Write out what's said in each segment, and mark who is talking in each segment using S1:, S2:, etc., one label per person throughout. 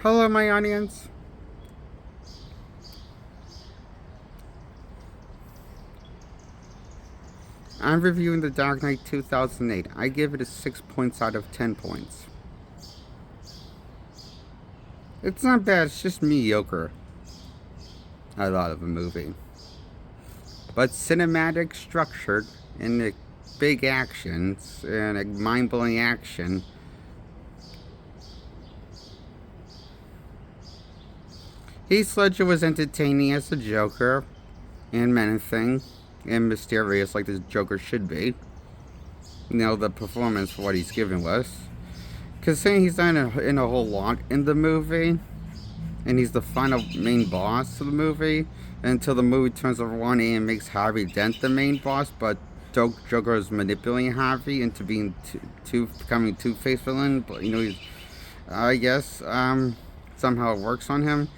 S1: Hello, my audience. I'm reviewing The Dark Knight 2008. I give it a 6 points out of 10 points. It's not bad, it's just mediocre. A lot of the movie. But cinematic, structured, and big actions, and mind blowing action. Heath Ledger was entertaining as the Joker, and menacing, and mysterious like the Joker should be. The performance for what he's given was. Considering he's not in a whole lot in the movie, and he's the final main boss of the movie, until the movie turns around and makes Harvey Dent the main boss, but Joker is manipulating Harvey into being becoming Two-Face villain. But I guess somehow it works on him.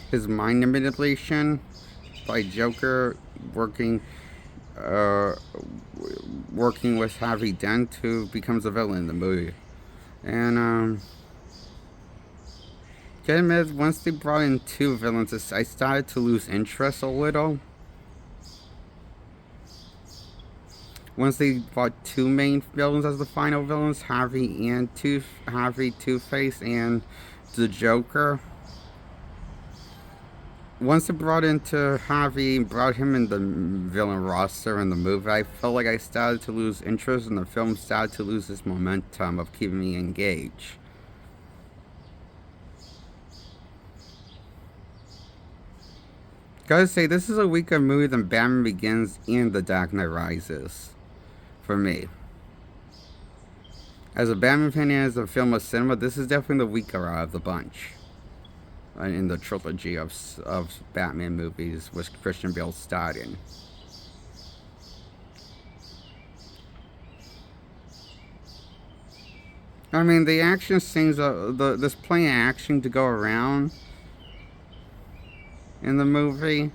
S1: His mind manipulation by Joker working with Harvey Dent, who becomes a villain in the movie. And can admit, once they brought in two villains, I started to lose interest a little. Once they brought two main villains as the final villains, Harvey, Two-Face, and the Joker. Once they brought into Harvey, brought him in the villain roster in the movie, I felt like I started to lose interest, and the film started to lose its momentum of keeping me engaged. Gotta say, this is a weaker movie than Batman Begins and The Dark Knight Rises, for me. As a Batman fan and as a film of cinema, this is definitely the weaker out of the bunch in the trilogy of Batman movies with Christian Bale starting. I mean, the action scenes, there's plenty of action to go around in the movie,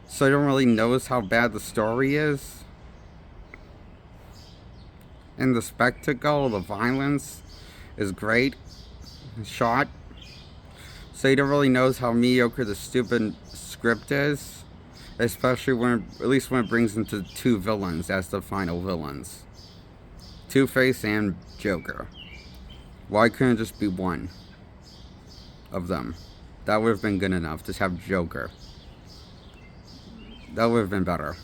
S1: so I don't really notice how bad the story is. And the spectacle, the violence is great shot, so you don't really notice how mediocre the stupid script is, especially at least when it brings into two villains as the final villains, Two-Face and Joker. Why couldn't it just be one of them? That would have been good enough. Just have Joker. That would have been better.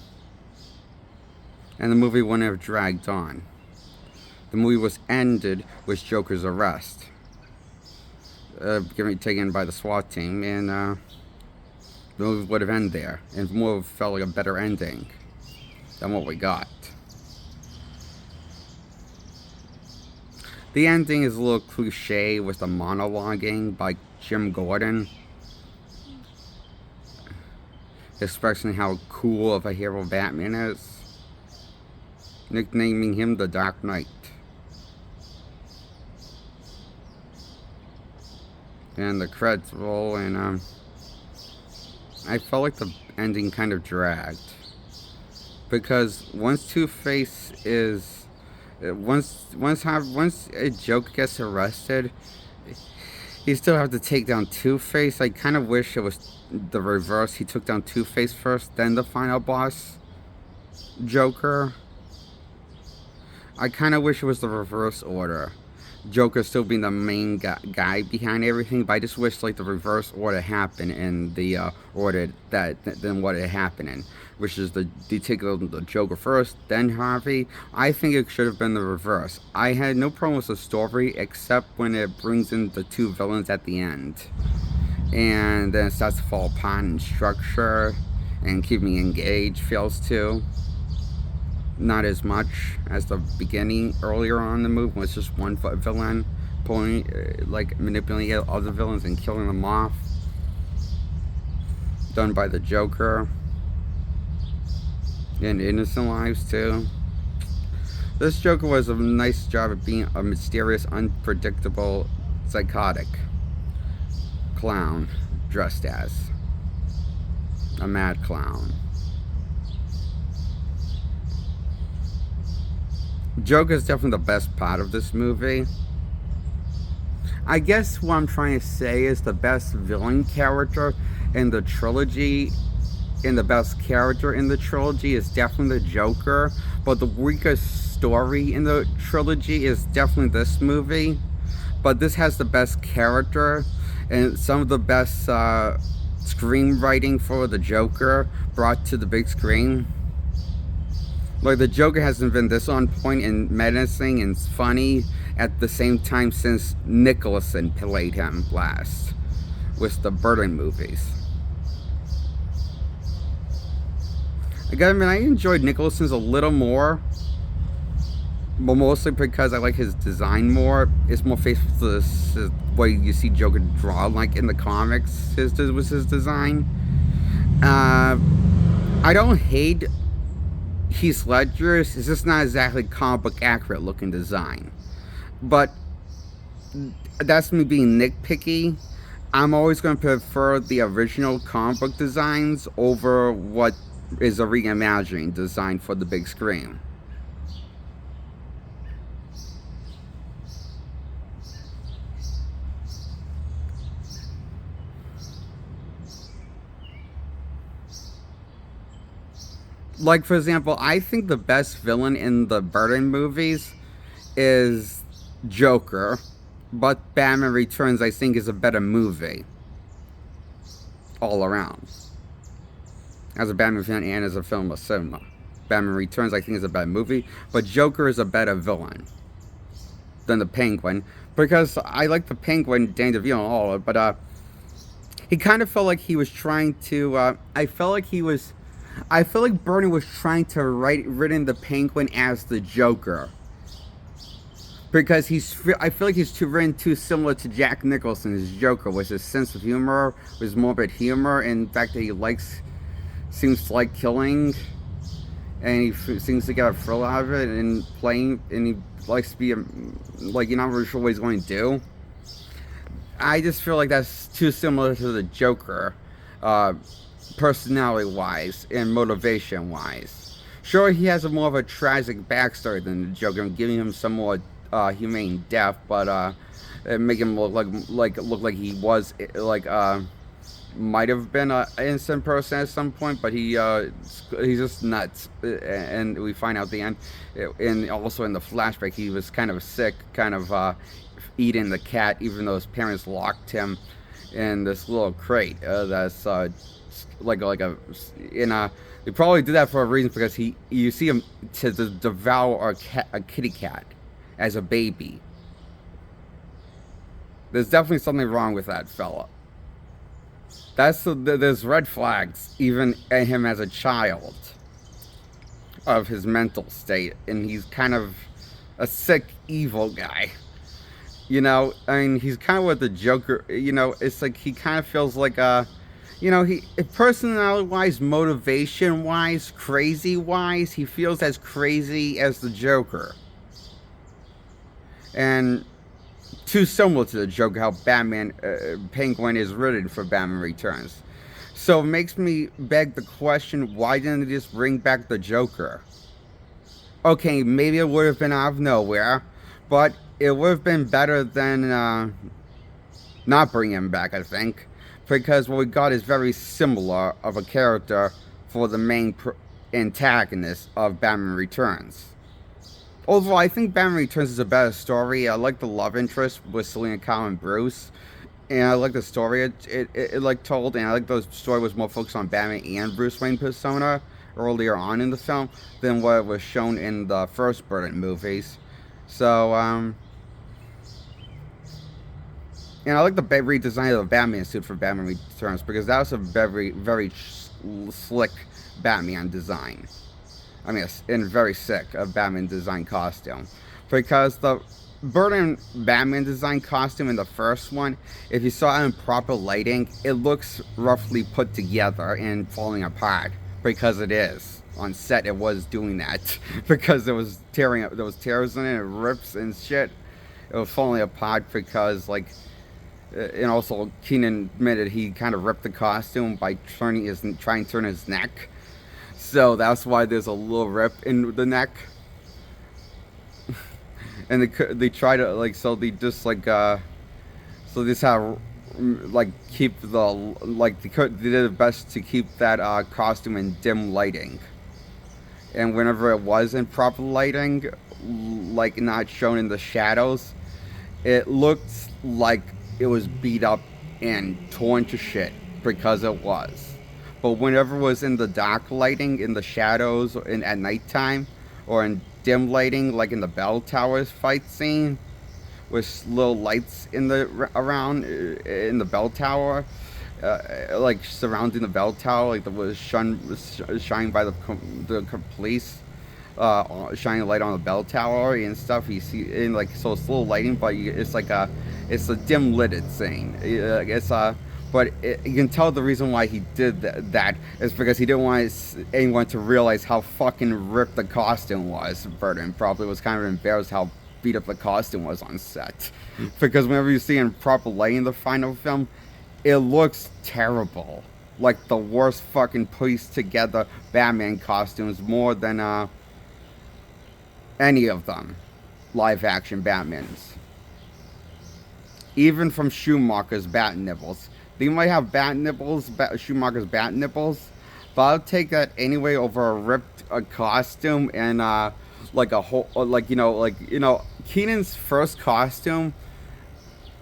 S1: And the movie wouldn't have dragged on. The movie was ended with Joker's arrest. Taken by the SWAT team, and the movie would have ended there. And more have felt like a better ending than what we got. The ending is a little cliche with the monologuing by Jim Gordon, expressing how cool of a hero Batman is, nicknaming him the Dark Knight. And the credits roll, and I felt like the ending kind of dragged, because once Two-Face is once a Joker gets arrested, he still have to take down Two-Face. I kind of wish it was the reverse. He took down Two-Face first, then the final boss, Joker. I kind of wish it was the reverse order. Joker still being the main guy behind everything, but I just wish like the reverse order happened in the order than what it happened in, which is they take the Joker first, then Harvey. I think it should have been the reverse. I had no problem with the story except when it brings in the two villains at the end, and then it starts to fall apart in structure and keep me engaged. Fails to. Not as much as the beginning earlier on in the movie was just one villain manipulating other villains and killing them off, done by the Joker, and innocent lives too. This Joker was a nice job of being a mysterious, unpredictable, psychotic clown dressed as a mad clown. Joker is definitely the best part of this movie. I guess what I'm trying to say is the best villain character in the trilogy, and the best character in the trilogy is definitely the Joker, but the weakest story in the trilogy is definitely this movie. But this has the best character and some of the best screenwriting for the Joker brought to the big screen. Like, the Joker hasn't been this on point and menacing and funny at the same time since Nicholson played him last with the Burton movies. Again, I mean, I enjoyed Nicholson's a little more, but mostly because I like his design more. It's more faithful to the way you see Joker drawn, like in the comics. His was his design. I don't hate Heath Ledger's. It's just not exactly comic book accurate looking design. But that's me being nitpicky. I'm always going to prefer the original comic book designs over what is a reimagining design for the big screen. Like, for example, I think the best villain in the Burton movies is Joker, but Batman Returns, I think, is a better movie all around. As a Batman fan and as a film of cinema. Batman Returns, I think, is a better movie, but Joker is a better villain than the Penguin, because I like the Penguin, Danny DeVito and all of it, but he kind of felt like he was trying to, I feel like Burton was trying to written the Penguin as the Joker, because I feel like he's written too similar to Jack Nicholson's Joker, with his sense of humor, his morbid humor, and the fact that he seems to like killing, and he seems to get a thrill out of it, and playing, and he likes to be like, you're not really sure what he's going to do. I just feel like that's too similar to the Joker, personality wise and motivation wise. Sure, he has more of a tragic backstory than the Joker, giving him some more humane death, but make him look like he was might have been an innocent person at some point, but he's just nuts. And we find out at the end, and also in the flashback, he was kind of sick, kind of eating the cat, even though his parents locked him in this little crate that's they probably did that for a reason, because you see him to devour a kitty cat as a baby. There's definitely something wrong with that fella. There's red flags even at him as a child of his mental state, and he's kind of a sick, evil guy. You know, I mean, he's kind of what the Joker. You know, it's like he kind of feels like he personality-wise, motivation-wise, crazy-wise, he feels as crazy as the Joker. And too similar to the Joker, how Penguin is written for Batman Returns. So it makes me beg the question, why didn't they just bring back the Joker? Okay, maybe it would have been out of nowhere, but it would have been better than not bringing him back, I think. Because what we got is very similar of a character for the main antagonist of Batman Returns. Overall, I think Batman Returns is a better story. I like the love interest with Selena Kyle and Bruce, and I like the story it told, and I like the story was more focused on Batman and Bruce Wayne persona earlier on in the film than what was shown in the first Burton movies. So, and I like the redesign of the Batman suit for Batman Returns, because that was a very, very slick Batman design. I mean, and very sick of Batman design costume. Because the Burton Batman design costume in the first one, if you saw it in proper lighting, it looks roughly put together and falling apart. Because it is. On set, it was doing that. Because there was tearing up, there was tears in it, and rips and shit. It was falling apart because, and also Keenan admitted he kind of ripped the costume by trying to turn his neck. So that's why there's a little rip in the neck. And they try to, so they just, So this how like keep the like they did their best to keep that costume in dim lighting, and whenever it was in proper lighting, like not shown in the shadows, it looked like it was beat up and torn to shit because it was. But whenever it was in the dark lighting, in the shadows, or at nighttime, or in dim lighting, like in the bell towers fight scene, with little lights in the around in the bell tower, like surrounding the bell tower, like the was shining by the police, shining a light on the bell tower and stuff. You see, and like so it's a little lighting, but it's a dim lighted thing. But you can tell the reason why he did that is because he didn't want anyone to realize how fucking ripped the costume was. Burton probably was kind of embarrassed how beat up the costume was on set. Because whenever you see in proper lighting in the final film, it looks terrible. Like the worst fucking pieced together Batman costumes more than any of them. Live action Batmans. Even from Schumacher's Bat Nibbles. They might have bat nibbles, Schumacher's bat nibbles, but I'll take that anyway over a ripped costume and like a whole, Keenan's first costume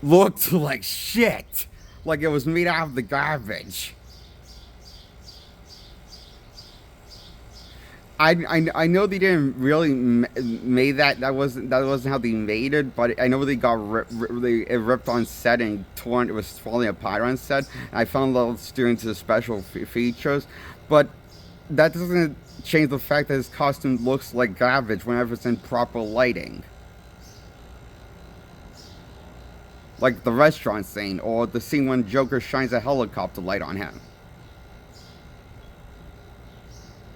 S1: looked like shit, like it was made out of the garbage. I know they didn't really made that. That wasn't how they made it. But I know they got it ripped on set and torn. It was falling apart on set. I found those during the special features, but that doesn't change the fact that his costume looks like garbage whenever it's in proper lighting, like the restaurant scene or the scene when Joker shines a helicopter light on him.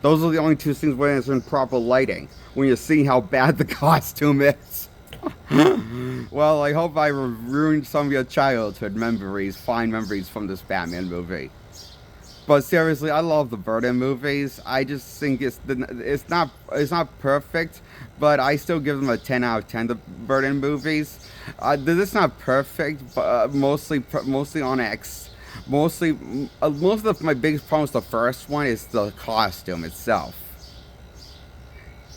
S1: Those are the only two scenes where it's in proper lighting. When you see how bad the costume is. Well, I hope I ruined some of your childhood memories, fine memories from this Batman movie. But seriously, I love the Burton movies. I just think it's not perfect, but I still give them a 10 out of 10. The Burton movies. This not perfect, but mostly on X. Most of my biggest problem with the first one is the costume itself.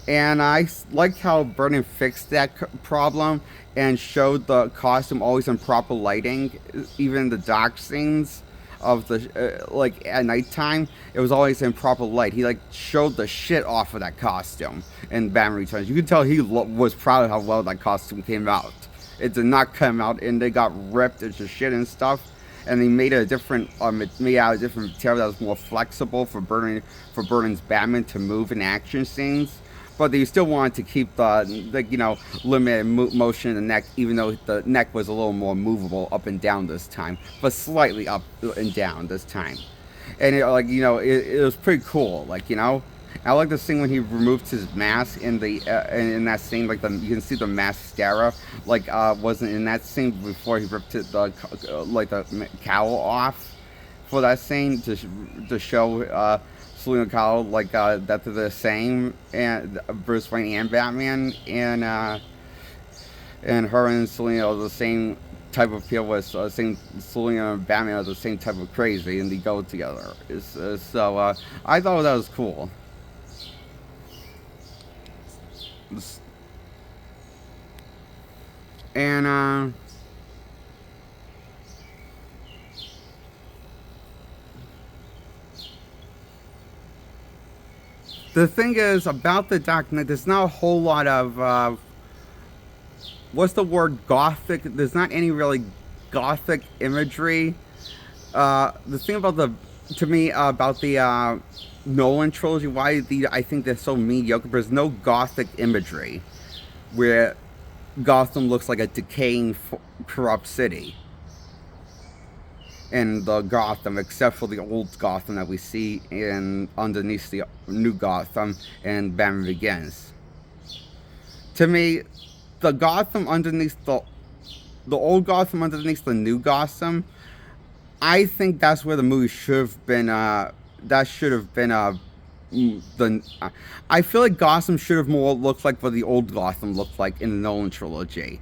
S1: And I like how Burton fixed that problem and showed the costume always in proper lighting, even in the dark scenes of the like at nighttime. It was always in proper light. He like showed the shit off of that costume in Batman Returns. You could tell he was proud of how well that costume came out. It did not come out, and they got ripped into shit and stuff. And they made it made out a different material that was more flexible for Burton's Batman to move in action scenes. But they still wanted to keep the limited motion in the neck, even though the neck was a little more movable up and down this time, but slightly up and down this time. And it was pretty cool, I like the scene when he removed his mask in in that scene, you can see the mascara, wasn't in that scene before he ripped the cowl off for that scene to show Selina Kyle that they're the same, and Bruce Wayne and Batman, and her and Selina are the same type of people. With same Selina and Batman are the same type of crazy, and they go together. So I thought that was cool. And the thing is about the Dark Knight, there's not a whole lot of what's the word, gothic. There's not any really gothic imagery. The thing about the Nolan trilogy, why I think they're so mediocre, there's no gothic imagery where Gotham looks like a decaying, corrupt city in the Gotham, except for the old Gotham that we see underneath the new Gotham and Batman Begins. To me, the Gotham underneath the old Gotham underneath the new Gotham, I think that's where the movie should have been. I feel like Gotham should have more looked like what the old Gotham looked like in the Nolan trilogy.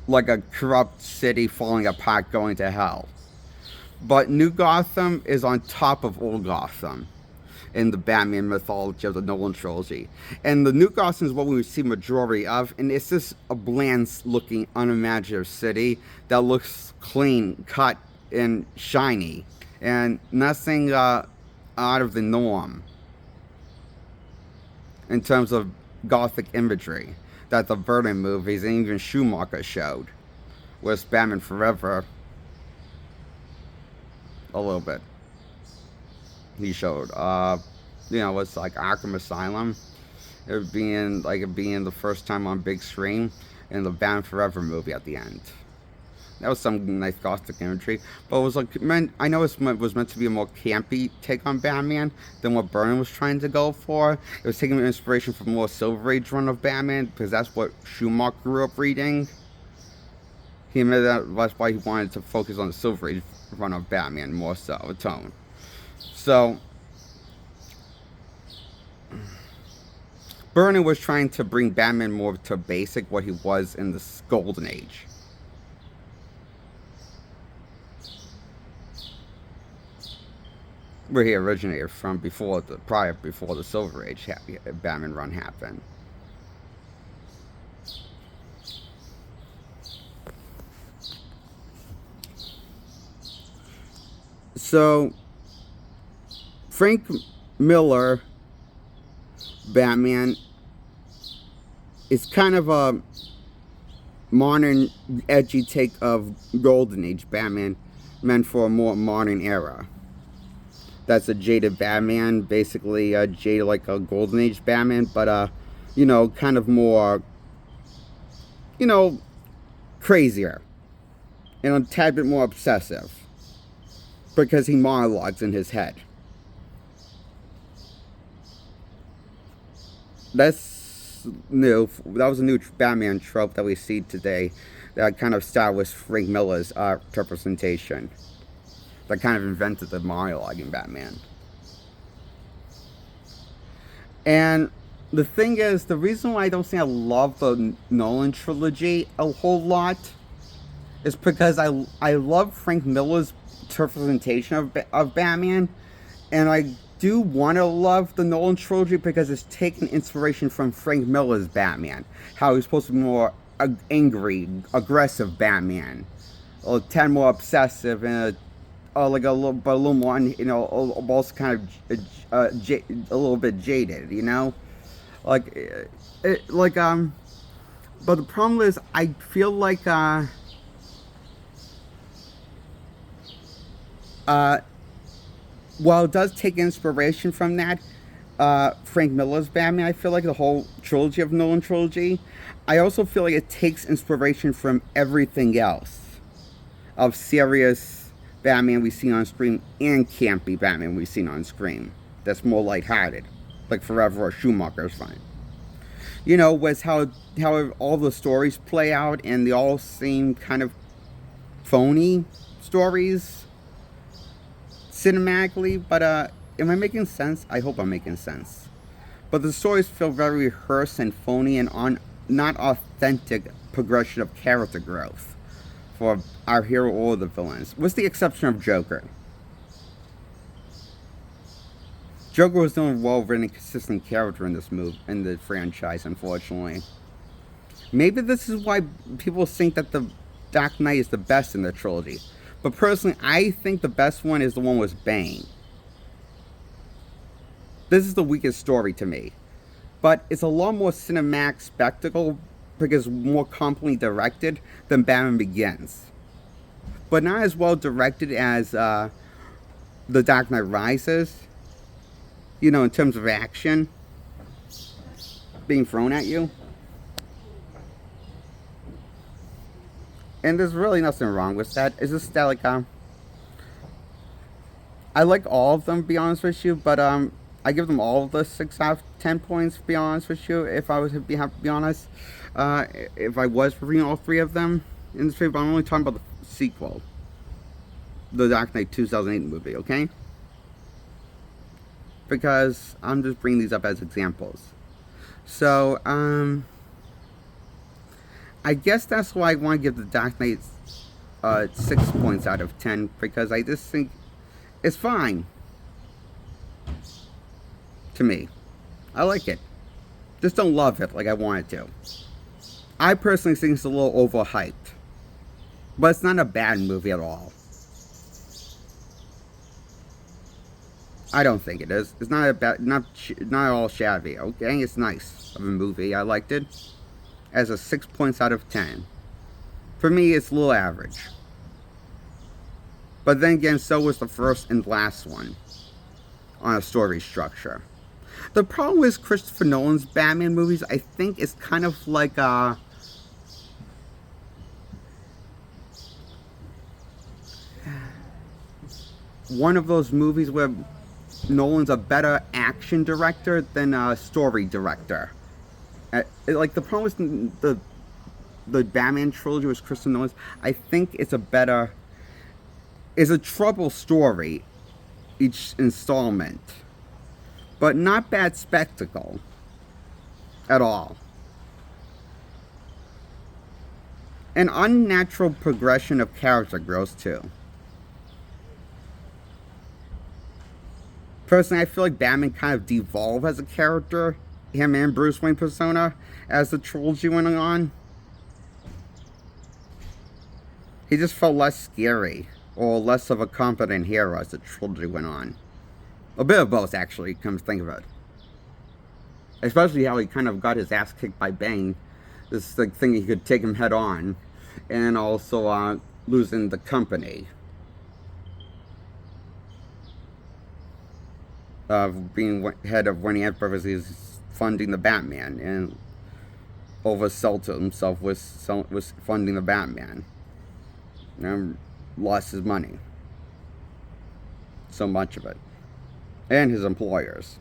S1: like a corrupt city falling apart, going to hell. But New Gotham is on top of Old Gotham in the Batman mythology of the Nolan trilogy. And the New Gotham is what we see majority of, and it's just a bland-looking, unimaginative city that looks clean, cut, and shiny, and nothing out of the norm in terms of gothic imagery that the Burton movies and even Schumacher showed with Batman Forever. A little bit. He showed, it's like Arkham Asylum. It being the first time on big screen, and the Batman Forever movie at the end. That was some nice gothic imagery, but it was like I know it was meant to be a more campy take on Batman than what Burton was trying to go for. It was taking inspiration from more Silver Age run of Batman because that's what Schumacher grew up reading. He admitted that's why he wanted to focus on the Silver Age run of Batman more so, a tone. So Burton was trying to bring Batman more to basic what he was in the Golden Age. Where he originated from before the Silver Age Batman run happened. So Frank Miller Batman is kind of a modern, edgy take of Golden Age Batman, meant for a more modern era. That's a jaded Batman, basically jaded like a Golden Age Batman, but kind of more, crazier and a tad bit more obsessive because he monologues in his head. That's new. That was a new Batman trope that we see today that kind of started with Frank Miller's representation. That kind of invented the monologue in Batman. And the thing is, the reason why I don't think I love the Nolan trilogy a whole lot is because I love Frank Miller's representation of Batman, and I do want to love the Nolan trilogy because it's taken inspiration from Frank Miller's Batman, how he's supposed to be more angry, aggressive Batman, a tad more obsessive, and a little more, also kind of a little bit jaded, but the problem is, I feel like while it does take inspiration from that, Frank Miller's Batman, I feel like the whole trilogy of Nolan trilogy, I also feel like it takes inspiration from everything else of serious Batman we've seen on screen and campy Batman we've seen on screen. That's more lighthearted, like Forever or Schumacher's fine. Was how all the stories play out, and they all seem kind of phony stories cinematically, but am I making sense? I hope I'm making sense. But the stories feel very rehearsed and phony and not authentic progression of character growth for our hero or the villains, with the exception of Joker. Joker was the only well-written, consistent character in the franchise, unfortunately. Maybe this is why people think that the Dark Knight is the best in the trilogy. But personally, I think the best one is the one with Bane. This is the weakest story to me. But it's a lot more cinematic spectacle because more competently directed than Batman Begins. But not as well directed as The Dark Knight Rises. In terms of action being thrown at you. And there's really nothing wrong with that. It's just that, I like all of them, to be honest with you, but I give them all of the 6 out of 10 points, to be honest with you, if I was to be honest. If I was reviewing all 3 of them in this video, but I'm only talking about the sequel. The Dark Knight 2008 movie, okay? Because I'm just bringing these up as examples. So, I guess that's why I want to give the Dark Knight 6 points out of 10, because I just think it's fine to me. I like it. Just don't love it like I wanted to. I personally think it's a little overhyped, but it's not a bad movie at all. I don't think it is. It's not a bad, not all shabby. Okay, it's nice of a movie. I liked it. As a 6 points out of 10. For me, it's a little average. But then again, so was the first and last one on a story structure. The problem with Christopher Nolan's Batman movies, I think, is kind of like one of those movies where Nolan's a better action director than a story director. Like, the problem with the Batman trilogy with Christopher Nolan, I think it's a trouble story, each installment, but not bad spectacle at all. An unnatural progression of character growth too. Personally, I feel like Batman kind of devolved as a character, him and Bruce Wayne persona, as the trilogy went on. He just felt less scary, or less of a competent hero as the trilogy went on. A bit of both, actually, come to think of it. Especially how he kind of got his ass kicked by Bane. This like, thing he could take him head on. And also losing the company. Being head of Warner Brothers, he's funding the Batman. And oversold to himself with funding the Batman. And lost his money. So much of it. And his employers.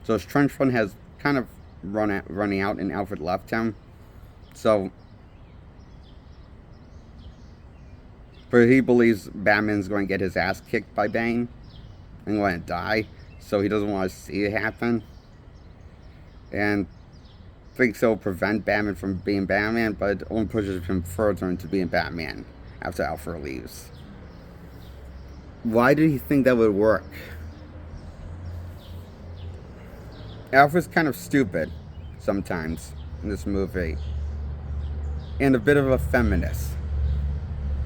S1: So his trench fund has kind of running out, and Alfred left him. So, but he believes Batman's going to get his ass kicked by Bane and going to die. So he doesn't want to see it happen. And thinks he'll prevent Batman from being Batman, but it only pushes him further into being Batman after Alfred leaves. Why did he think that would work? Alfred's kind of stupid sometimes in this movie. And a bit of a feminist.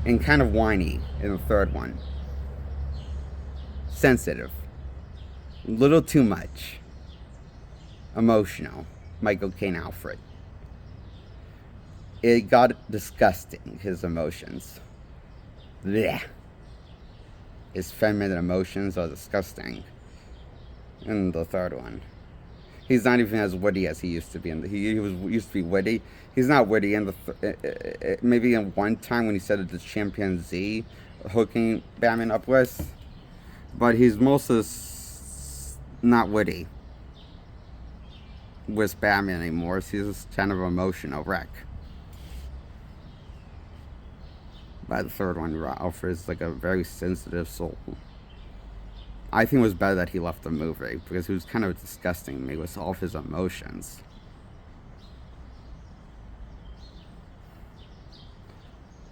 S1: And kind of whiny in the third one. Sensitive. A little too much. Emotional. Michael Caine Alfred. It got disgusting, his emotions. Blech. His feminine emotions are disgusting. In the third one. He's not even as witty as he used to be. He used to be witty. He's not witty. In maybe in one time when he said it to chimpanzee, hooking Batman up with. But he's mostly not witty with Batman anymore. So he's just kind of an emotional wreck. By the third one, Alfred is like a very sensitive soul. I think it was better that he left the movie, because he was kind of disgusting me with all of his emotions.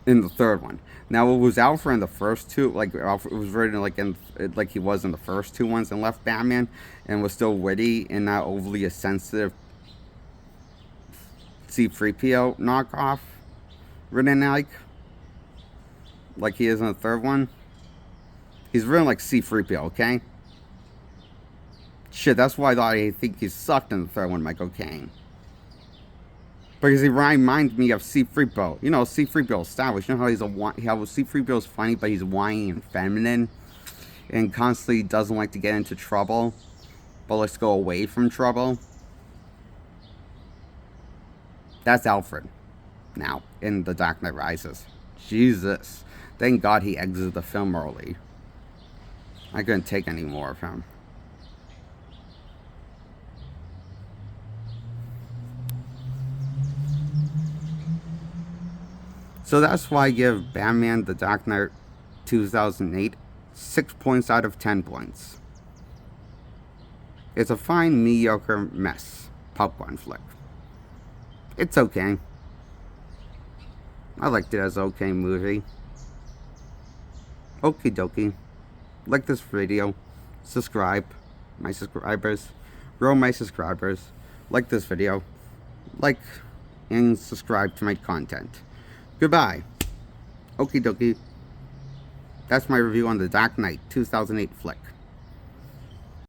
S1: In the third one. Now, it was Alfred in the first two, like, Alfred was written like he was in the first two ones and left Batman, and was still witty and not overly a sensitive C-3PO knockoff, written like he is in the third one. He's written like C-3PO, okay? Shit, that's why I think he sucked in the third one, Michael Caine. Because he reminds me of C-3PO. You know, C-3PO stylish. You know how C-3PO is funny, but he's whiny and feminine. And constantly doesn't like to get into trouble. But let's go away from trouble. That's Alfred. Now, in The Dark Knight Rises. Jesus. Thank God he exited the film early. I couldn't take any more of him. So that's why I give Batman The Dark Knight 2008 6 points out of 10 points. It's a fine, mediocre mess. Popcorn flick. It's okay. I liked it as an okay movie. Okie dokie. Like this video. Subscribe. My subscribers. Grow my subscribers. Like this video. Like and subscribe to my content. Goodbye. Okie dokie. That's my review on the Dark Knight 2008 flick.